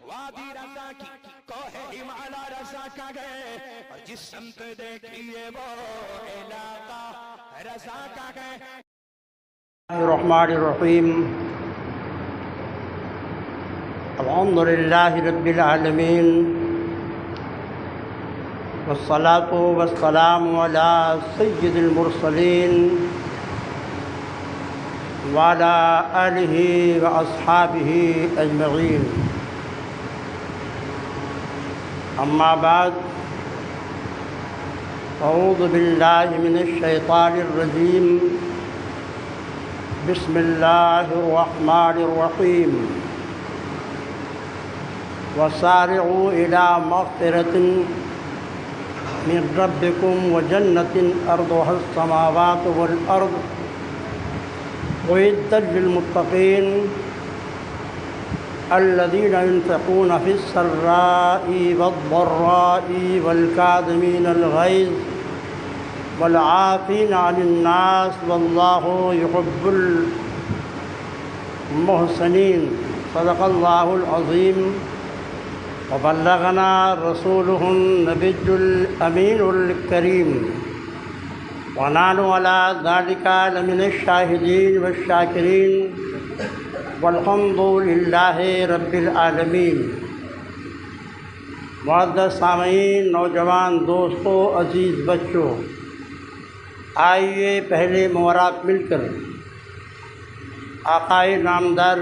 وادی رضا کی کوہ ہمالا رضا کا گئے اور جس سمت دیکھیے وہ علاقہ رضا کا گئے. الرحمن الرحیم. الحمد للہ رب العالمین والصلاة والسلام علی سید المرسلین وعلی آلہ واصحابہ اجمعین. اما بعد، اعوذ باللہ من الشیطان الرجیم. بسم اللہ الرحمن الرحیم. وسارعوا إلى مغفرة من ربكم وجنة أرضها السماوات والأرض أعدت للمتقين الذين ينفقون في السراء والضراء والكاظمين الغيظ والعافين عن الناس والله يحب المحسنين. صدق الله العظيم. وبلغنا رسوله النبي الأمين الكريم ونحن على ذلك لمن الشاهدين والشاكرين والحمد لله رب العالمين. معزز سامعین، نوجوان دوستوں، عزیز بچوں، آئیے پہلے مورات مل کر آقائے نامدار،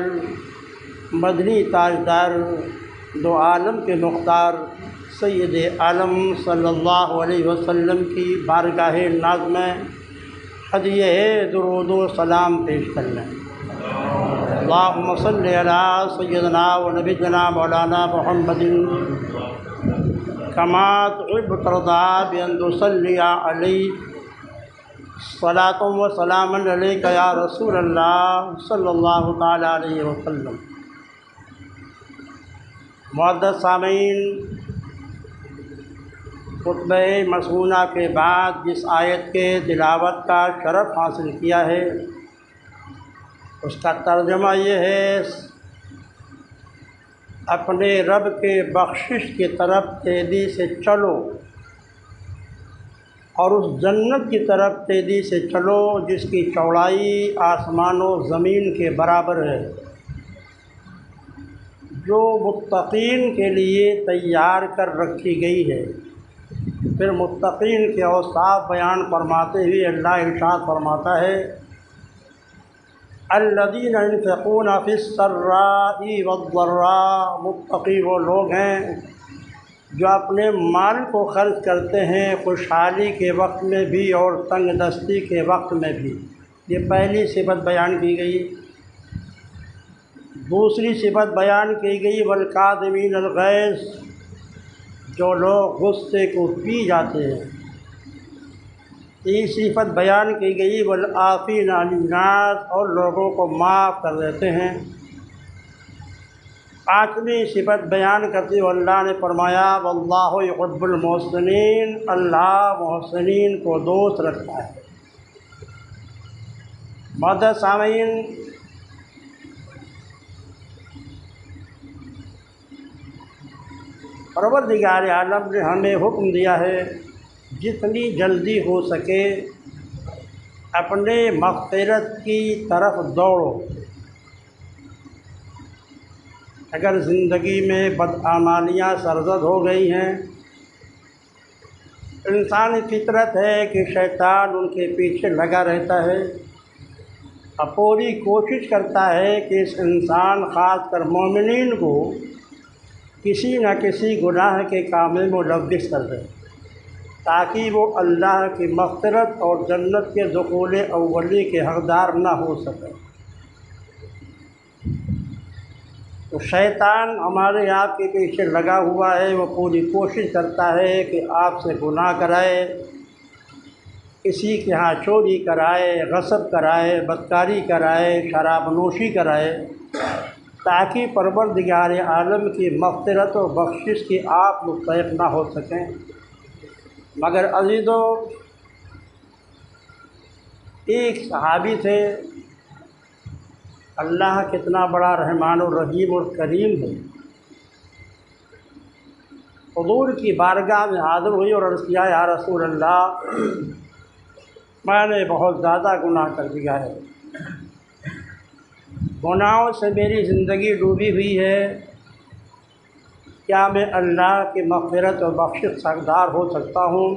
مدنی تاجدار، دو عالم کے مختار سید عالم صلی اللہ علیہ وسلم کی بارگاہ ناز میں ہدیہ درود و سلام پیش کر لیں. اللہم صلی علی سیدنا و نبینا مولانا محمد کما تحب ترضی بان تصلی علیہ صلاۃ و سلام علیک یا رسول اللہ صلی اللہ تعالی علیہ وسلم. معزز سامعین، خطبہ مسنونہ کے بعد جس آیت کے تلاوت کا شرف حاصل کیا ہے اس کا ترجمہ یہ ہے: اپنے رب کے بخشش کی طرف تیزی سے چلو اور اس جنت کی طرف تیزی سے چلو جس کی چوڑائی آسمان و زمین کے برابر ہے، جو متقین کے لیے تیار کر رکھی گئی ہے. پھر متقین کے اوصاف بیان فرماتے ہوئے اللہ ارشاد فرماتا ہے: الذین ينفقون فی السراء والضراء. متقی وہ لوگ ہیں جو اپنے مال کو خرچ کرتے ہیں خوشحالی کے وقت میں بھی اور تنگ دستی کے وقت میں بھی. یہ پہلی صفت بیان کی گئی. دوسری صفت بیان کی گئی والکاظمین الغیظ، جو لوگ غصے کو پی جاتے ہیں. تیسری صفت بیان کی گئی والعافین عن الناس، اور لوگوں کو معاف کر دیتے ہیں. پانچویں صفت بیان کرتے ہوئے اللہ نے فرمایا واللہ یحب المحسنین، اللہ محسنین کو دوست رکھتا ہے. معزز سامعین، پروردگار عالم نے ہمیں حکم دیا ہے جتنی جلدی ہو سکے اپنے مغفرت کی طرف دوڑو. اگر زندگی میں بدعمالیاں سرزد ہو گئی ہیں، انسانی فطرت ہے کہ شیطان ان کے پیچھے لگا رہتا ہے اور پوری کوشش کرتا ہے کہ اس انسان خاص کر مومنین کو کسی نہ کسی گناہ کے کام میں ملوث کر دے تاکہ وہ اللہ کی مغفرت اور جنت کے دخول اولی کے حقدار نہ ہو سکے. تو شیطان ہمارے آپ کے پیچھے لگا ہوا ہے، وہ پوری کوشش کرتا ہے کہ آپ سے گناہ کرائے، کسی کے ہاں چوری کرائے، غصب کرائے، بدکاری کرائے، شراب نوشی کرائے، تاکہ پروردگار عالم کی مغفرت و بخشش کی آپ مستحق نہ ہو سکیں. مگر عزیزو، ایک صحابی تھے، اللہ کتنا بڑا رحمان الرحیم اور کریم ہے. حضور کی بارگاہ میں حاضر ہوئی اور عرض کیا یا رسول اللہ میں نے بہت زیادہ گناہ کر دیا ہے، گناہوں سے میری زندگی ڈوبی ہوئی ہے، کیا میں اللہ کی مغفرت اور بخشش سے حقدار ہو سکتا ہوں؟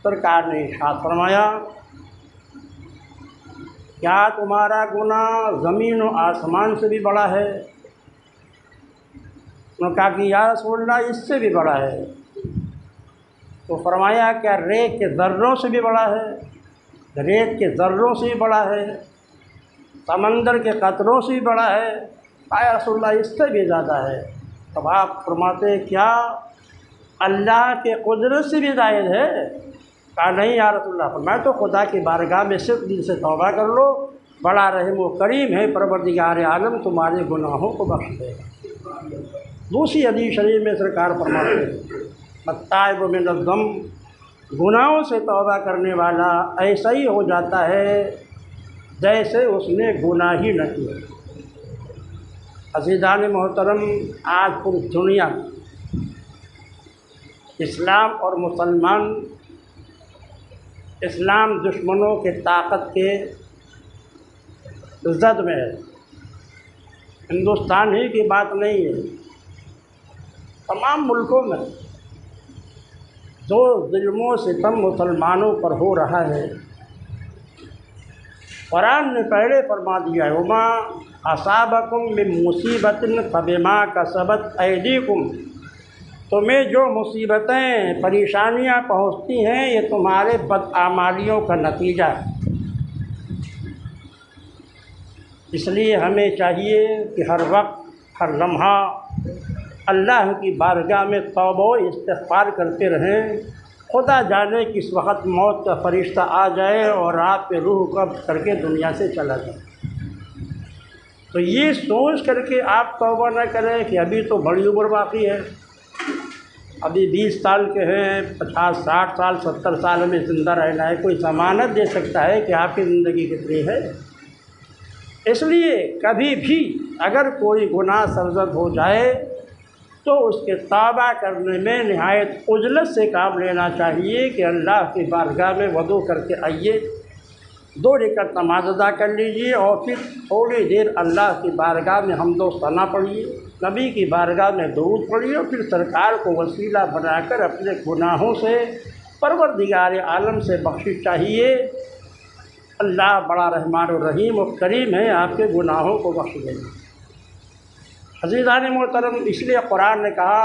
سرکار نے ارشاد فرمایا کیا تمہارا گناہ زمین و آسمان سے بھی بڑا ہے؟ انہوں نے کہا کہ یا رسول اللہ اس سے بھی بڑا ہے۔ تو فرمایا کیا ریت کے ذروں سے بھی بڑا ہے؟ ریت کے ذروں سے بھی بڑا ہے، سمندر کے قطروں سے بھی بڑا ہے؟ یا رسول اللہ اس سے بھی زیادہ ہے۔ تب آپ فرماتے کیا اللہ کے قدرت سے بھی زائد ہے؟ کہا نہیں یا رسول اللہ، میں تو خدا کی بارگاہ میں صرف دل سے توبہ کر لو، بڑا رحیم و کریم ہے پروردگار عالم، تمہارے گناہوں کو بخش دے گا۔ دوسری حدیث شریف میں سرکار فرماتے ہیں التائب من الذنب، گناہوں سے توبہ کرنے والا ایسا ہی ہو جاتا ہے جیسے اس نے گناہ ہی نہ کیا۔ عزیزان محترم، آج پوری دنیا اسلام اور مسلمان اسلام دشمنوں کے طاقت کے زد میں ہے۔ ہندوستان ہی کی بات نہیں ہے، تمام ملکوں میں جو ظلم و ستم مسلمانوں پر ہو رہا ہے، قرآن نے پہلے فرما دیا ہے وما اصابکم من مصیبت فبما کسبت ایدیکم، تمہیں جو مصیبتیں پریشانیاں پہنچتی ہیں یہ تمہارے بدعمالیوں کا نتیجہ ہے۔ اس لیے ہمیں چاہیے کہ ہر وقت ہر لمحہ اللہ کی بارگاہ میں توبہ و استغفار کرتے رہیں۔ خدا جانے کس وقت موت کا فرشتہ آ جائے اور آپ پہ روح قبض کر کے دنیا سے چلا جائے، تو یہ سوچ کر کے آپ توبہ نہ کریں کہ ابھی تو بڑی عمر باقی ہے، ابھی 20 سال کے ہیں، 50 60 سال 70 سال ہمیں زندہ رہنا ہے۔ کوئی ضمانت دے سکتا ہے کہ آپ کی زندگی کتنی ہے؟ اس لیے کبھی بھی اگر کوئی گناہ سرزد ہو جائے تو اس کے توبہ کرنے میں نہایت عجلت سے کام لینا چاہیے کہ اللہ کی بارگاہ میں وضو کر کے آئیے، 2 رکعت نماز ادا کر لیجیے اور پھر تھوڑی دیر اللہ کی بارگاہ میں حمد و ثنا پڑھیے، نبی کی بارگاہ میں درود پڑھیے اور پھر سرکار کو وسیلہ بنا کر اپنے گناہوں سے پروردگار عالم سے بخشش چاہیے۔ اللہ بڑا رحمان الرحیم و کریم ہے، آپ کے گناہوں کو بخش دے گا۔ عزیزان محترم، اس لیے قرآن نے کہا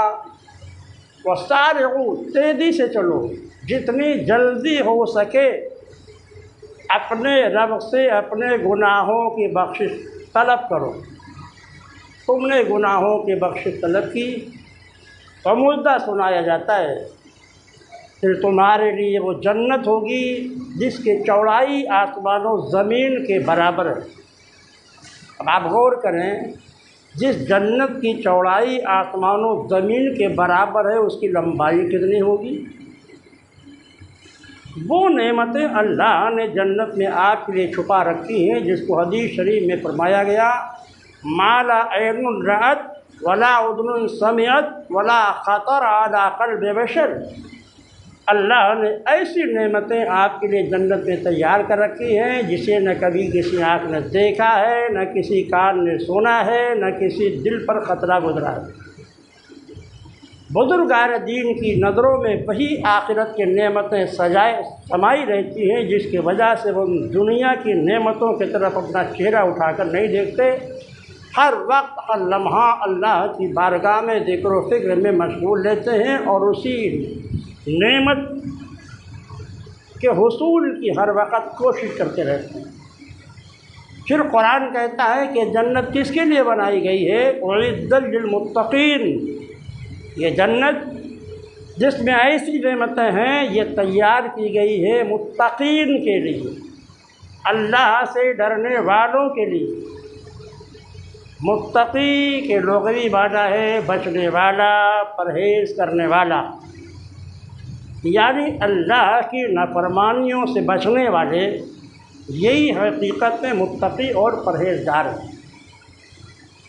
وَسَارِعُوا، تیزی سے چلو، جتنی جلدی ہو سکے اپنے رب سے اپنے گناہوں کی بخشش طلب کرو۔ تم نے گناہوں کی بخشش طلب کی تو مجدہ سنایا جاتا ہے، پھر تمہارے لیے وہ جنت ہوگی جس کی چوڑائی آسمان و زمین کے برابر ہے۔ اب آپ غور کریں، جس جنت کی چوڑائی آسمان و زمین کے برابر ہے اس کی لمبائی کتنی ہوگی؟ وہ نعمتیں اللہ نے جنت میں آپ کے لیے چھپا رکھی ہیں جس کو حدیث شریف میں فرمایا گیا ما لا عین رأت ولا اذن سمعت ولا خطر علی قلب بشر۔ اللہ نے ایسی نعمتیں آپ کے لیے جنت میں تیار کر رکھی ہیں جسے نہ کبھی کسی آنکھ نے دیکھا ہے، نہ کسی کان نے سنا ہے، نہ کسی دل پر خطرہ گزرا ہے۔ بزرگان دین کی نظروں میں وہی آخرت کی نعمتیں سمائی رہتی ہیں جس کی وجہ سے وہ دنیا کی نعمتوں کی طرف اپنا چہرہ اٹھا کر نہیں دیکھتے، ہر وقت ہر لمحہ اللہ کی بارگاہ میں ذکر و فکر میں مشغول رہتے ہیں اور اسی نعمت کے حصول کی ہر وقت کوشش کرتے رہتے ہیں۔ پھر قرآن کہتا ہے کہ جنت کس کے لیے بنائی گئی ہے؟ اعدت للمتقین، یہ جنت جس میں ایسی نعمتیں ہیں یہ تیار کی گئی ہے متقین کے لیے، اللہ سے ڈرنے والوں کے لیے۔ متقی کے لغوی معنی ہے بچنے والا، پرہیز کرنے والا، یعنی اللہ کی نافرمانیوں سے بچنے والے، یہی حقیقت میں متقی اور پرہیزگار ہیں۔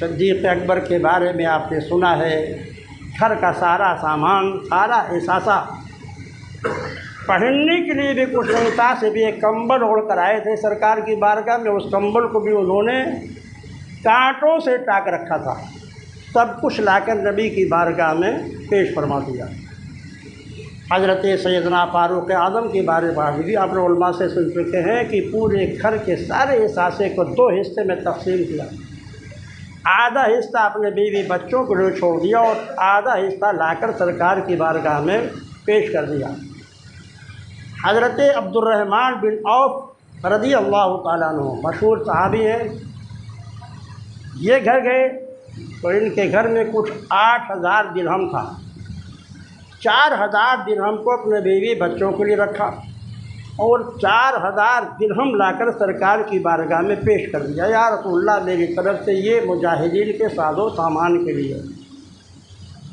صدیق اکبر کے بارے میں آپ نے سنا ہے، گھر کا سارا سامان، سارا اثاثہ، پہننے کے لیے بھی کچھ نہیں تھا، صرف ایک کمبل اوڑھ کر آئے تھے سرکار کی بارگاہ میں، اس کمبل کو بھی انہوں نے کانٹوں سے ٹاک رکھا تھا، سب کچھ لا کر نبی کی بارگاہ میں پیش فرما دیا۔ حضرت سیدنا فاروق اعظم کے بارے میں بھی آپ نے علماء سے سن چکے ہیں کہ پورے گھر کے سارے اثاثے کو 2 حصے میں تقسیم کیا، آدھا حصہ اپنے بیوی بچوں کے لیے چھوڑ دیا اور آدھا حصہ لا کر سرکار کی بارگاہ میں پیش کر دیا۔ حضرت عبد الرحمن بن عوف رضی اللہ تعالیٰ عنہ مشہور صحابی ہیں، یہ گھر گئے تو ان کے گھر میں کچھ 8000 درہم تھا، 4000 درہم کو اپنے بیوی بچوں کے لیے رکھا اور 4000 درہم لا کر سرکار کی بارگاہ میں پیش کر دیا، یا رسول اللہ میری طرف سے یہ مجاہدین کے ساز و سامان کے لیے۔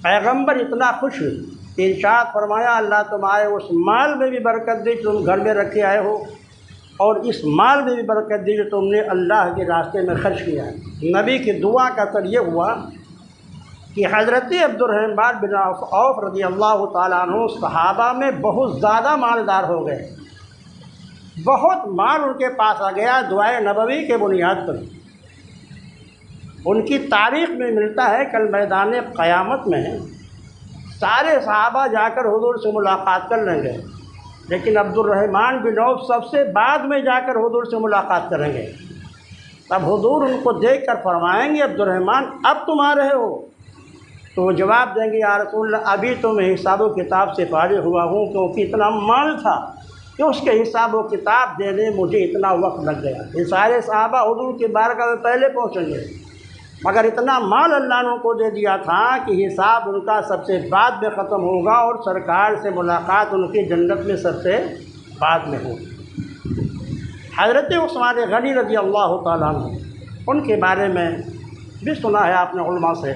پیغمبر اتنا خوش ہوئے کہ ارشاد فرمایا اللہ تمہارے اس مال میں بھی برکت دی تم گھر میں رکھے آئے ہو، اور اس مال میں بھی برکت دی جو تم نے اللہ کے راستے میں خرچ کیا ہے۔ نبی کی دعا کا اثر یہ ہوا کہ حضرت عبد الرحمن بن عوف رضی اللہ تعالیٰ عنہ صحابہ میں بہت زیادہ مالدار ہو گئے، بہت مال ان کے پاس آ گیا دعائے نبوی کے بنیاد پر۔ ان کی تاریخ میں ملتا ہے کل میدان قیامت میں سارے صحابہ جا کر حضور سے ملاقات کر لیں گے، لیکن عبد الرحمن بن عوف سب سے بعد میں جا کر حضور سے ملاقات کریں گے۔ تب حضور ان کو دیکھ کر فرمائیں گے عبد الرحمن اب تم آ رہے ہو؟ تو وہ جواب دیں گے یا رسول اللہ ابھی تو میں حساب و کتاب سے فارغ ہوا ہوں، کیونکہ اتنا مال تھا کہ اس کے حساب و کتاب دینے مجھے اتنا وقت لگ گیا۔ یہ سارے صحابہ حضور کی بارگاہ میں پہلے پہنچیں گے، مگر اتنا مال اللہ نے ان کو دے دیا تھا کہ حساب ان کا سب سے بعد میں ختم ہوگا اور سرکار سے ملاقات ان کی جنت میں سب سے بعد میں ہوگی۔ حضرت عثمان غنی رضی اللہ تعالیٰ عنہ، ان کے بارے میں بھی سنا ہے آپ نے علماء سے،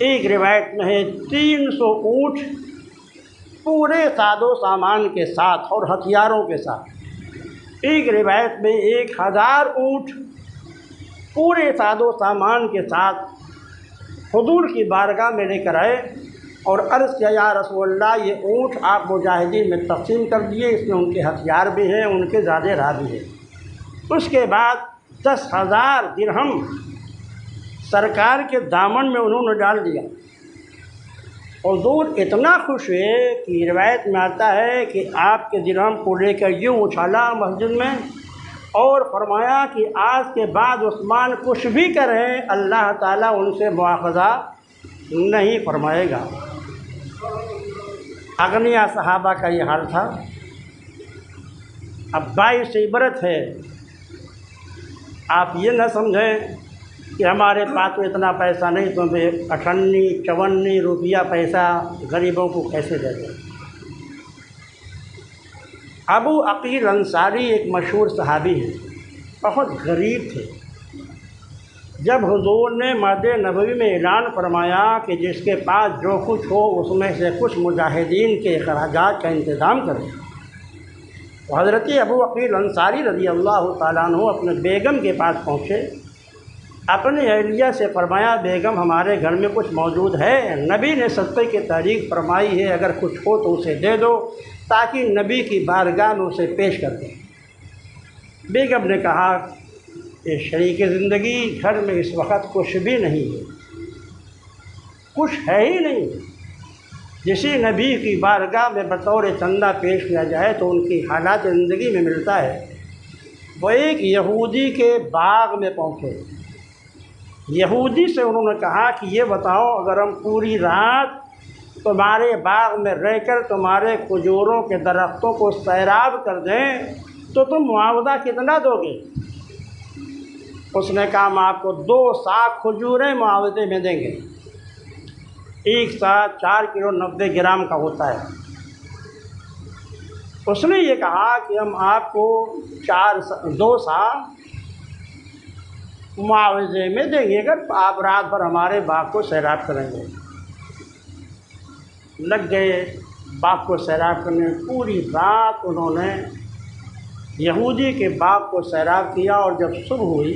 ایک روایت میں ہے 300 اونٹ پورے ساز و سامان کے ساتھ اور ہتھیاروں کے ساتھ، ایک روایت میں 1000 اونٹ پورے ساز و سامان کے ساتھ حضور کی بارگاہ میں لے کر آئے اور عرض کیا یا رسول اللہ یہ اونٹ آپ مجاہدین میں تقسیم کر دیے، اس میں ان کے ہتھیار بھی ہیں، ان کے زیادہ راہ بھی ہیں۔ اس کے بعد 10,000 درہم سرکار کے دامن میں انہوں نے ڈال دیا۔ حضور اتنا خوش ہوئے کہ روایت میں آتا ہے کہ آپ کے درہم کو لے کر یوں اچھالا مسجد میں اور فرمایا کہ آج کے بعد عثمان کچھ بھی کریں اللہ تعالیٰ ان سے مواخذہ نہیں فرمائے گا۔ اغنیا صحابہ کا یہ حال تھا۔ اب باعث عبرت ہے، آپ یہ نہ سمجھیں کہ ہمارے پاس تو اتنا پیسہ نہیں تو 58-54 روپیہ پیسہ غریبوں کو کیسے دے دیں۔ ابو عقیل انصاری ایک مشہور صحابی ہیں، بہت غریب تھے۔ جب حضور نے مہد نبوی میں اعلان فرمایا کہ جس کے پاس جو کچھ ہو اس میں سے کچھ مجاہدین کے اخراجات کا انتظام کرے، تو حضرت ابو عقیل انصاری رضی اللہ تعالیٰ عنہ اپنے بیگم کے پاس پہنچے، اپنے اہلیہ سے فرمایا بیگم ہمارے گھر میں کچھ موجود ہے، نبی نے صدقے کی تحریک فرمائی ہے، اگر کچھ ہو تو اسے دے دو تاکہ نبی کی بارگاہ میں اسے پیش کر دیں۔ بیگم نے کہا کہ شریک زندگی گھر میں اس وقت کچھ بھی نہیں ہے، کچھ ہے ہی نہیں۔ جسی نبی کی بارگاہ میں بطور چندہ پیش کیا جائے تو ان کی حالات زندگی میں ملتا ہے۔ وہ ایک یہودی کے باغ میں پہنچے، یہودی سے انہوں نے کہا کہ یہ بتاؤ اگر ہم پوری رات تمہارے باغ میں رہ کر تمہارے کھجوروں کے درختوں کو سیراب کر دیں تو تم معاوضہ کتنا دو گے؟ اس نے کہا ہم آپ کو 2 ساق کھجوریں معاوضے میں دیں گے، ایک سا 4 کلو 90 گرام کا ہوتا ہے۔ اس نے یہ کہا کہ ہم آپ کو 2 سا معاوضے میں دیں گے اگر آپ رات بھر ہمارے باغ کو سیراب کریں گے۔ لگ گئے باغ کو سیراب کرنے، پوری رات انہوں نے یہودی کے باغ کو سیراب کیا، اور جب صبح ہوئی